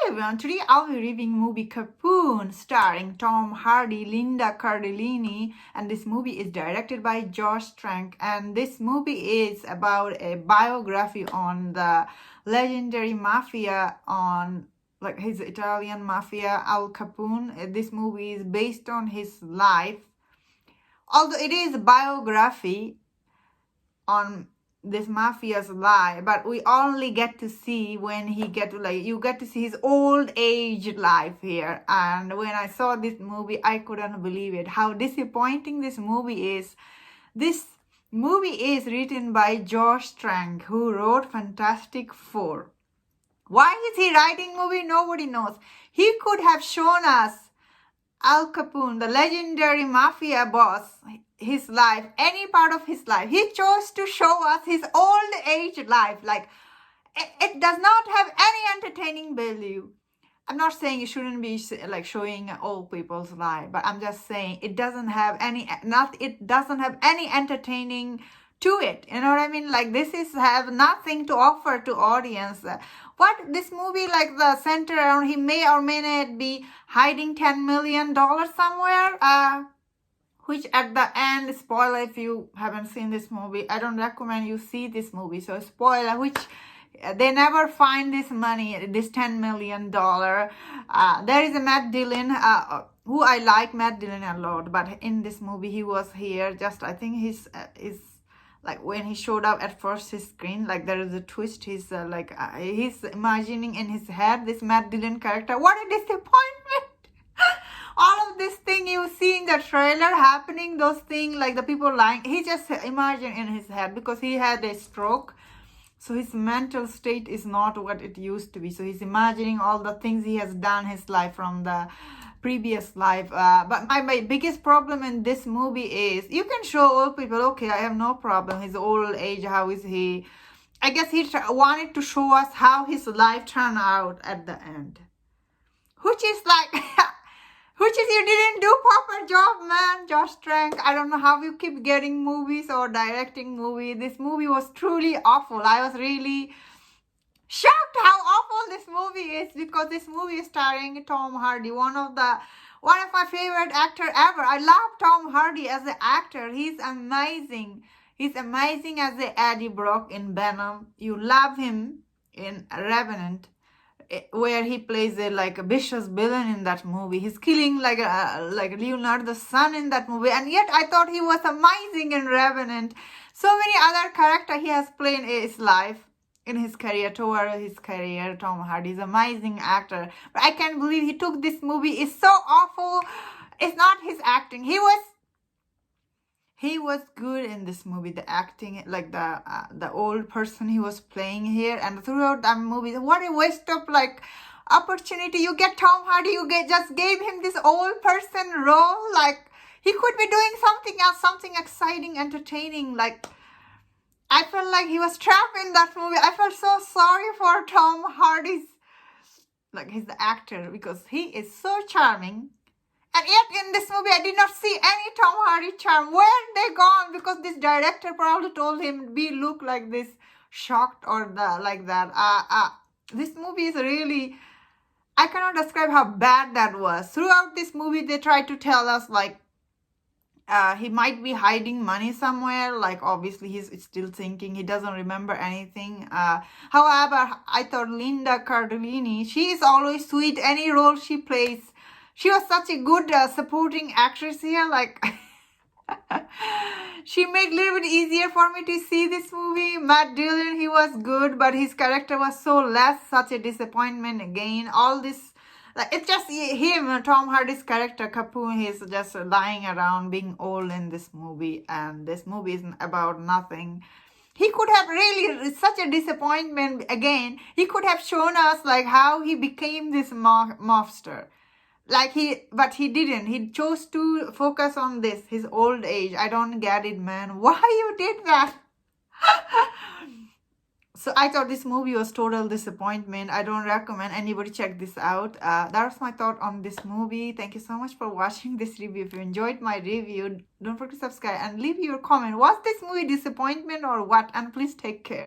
everyone, today I'll be reviewing movie Capone starring Tom Hardy, Linda Cardellini, and this movie is directed by Josh Trank, and this movie is about a biography on the legendary mafia, on like his Italian mafia, Al Capone. This movie is based on his life, although it is a biography on this mafia's lie, but we only get to see when he get to, like, you get to see his old age life here. And when I saw this movie, I couldn't believe it, how disappointing this movie is. This movie is written by Josh Trank, who wrote Fantastic Four. Why is he writing movie? Nobody knows. He could have shown us Al Capone, the legendary mafia boss, his life, any part of his life. He chose to show us his old age life. Like, it does not have any entertaining value. I'm not saying you shouldn't be like showing old people's life, but I'm just saying it doesn't have any entertaining to it. You know what I mean? Like, this is have nothing to offer to audience. What this movie, like, the center around, he may or may not be hiding $10 million somewhere, which at the end, spoiler if you haven't seen this movie, I don't recommend you see this movie, so spoiler, which they never find this money, this $10 million. There is a Matt Dillon, who I like Matt Dillon a lot, but in this movie he was here just, I think he's like, when he showed up at first his screen, like, there is a twist. He's he's imagining in his head this Matt Dillon character. What a disappointment! All of this thing you see in the trailer happening, those things, like the people lying, he just imagined in his head because he had a stroke. So his mental state is not what it used to be. So he's imagining all the things he has done his life from the previous life. But my biggest problem in this movie is, you can show old people, okay, I have no problem, his old age, how is he? I guess he wanted to show us how his life turned out at the end, which is like which is, you didn't do proper job, man. Josh Trank, I don't know how you keep getting movies or directing movies. This movie was truly awful. I was really shocked how awful this movie is, because this movie is starring Tom Hardy, one of my favorite actor ever. I love Tom Hardy as an actor. He's amazing. He's amazing as the Eddie Brock in Venom. You love him in Revenant, where he plays a vicious villain in that movie. He's killing like Leonardo's son in that movie, and yet I thought he was amazing in Revenant. So many other characters he has played in his life, in his career, toward his career. Tom Hardy is an amazing actor, but I can't believe he took this movie. It's so awful. It's not his acting. He was good in this movie, the acting, like the old person he was playing here, and throughout the movie, what a waste of opportunity. You get Tom Hardy, just gave him this old person role. Like, he could be doing something else, something exciting, entertaining. Like, I felt like he was trapped in that movie. I felt so sorry for Tom Hardy's, like, he's the actor, because he is so charming. And yet in this movie, I did not see any Tom Hardy charm. Where they gone? Because this director probably told him, we look like this, shocked or like that. This movie is really, I cannot describe how bad that was. Throughout this movie, they tried to tell us, like, he might be hiding money somewhere. Like, obviously he's still thinking, he doesn't remember anything. However, I thought Linda Cardellini, she is always sweet. Any role she plays, she was such a good supporting actress here. Like, she made it a little bit easier for me to see this movie. Matt Dillon, he was good, but his character was so less, such a disappointment again. All this, like, it's just him, Tom Hardy's character, Capone, he's just lying around being old in this movie, and this movie is about nothing. He could have really, such a disappointment again. He could have shown us, like, how he became this mobster. Like, but he didn't. He chose to focus on this, his old age. I don't get it, man. Why you did that? So I thought this movie was total disappointment. I don't recommend anybody check this out. That was my thought on this movie. Thank you so much for watching this review. If you enjoyed my review, don't forget to subscribe and leave your comment. Was this movie disappointment or what? And please take care.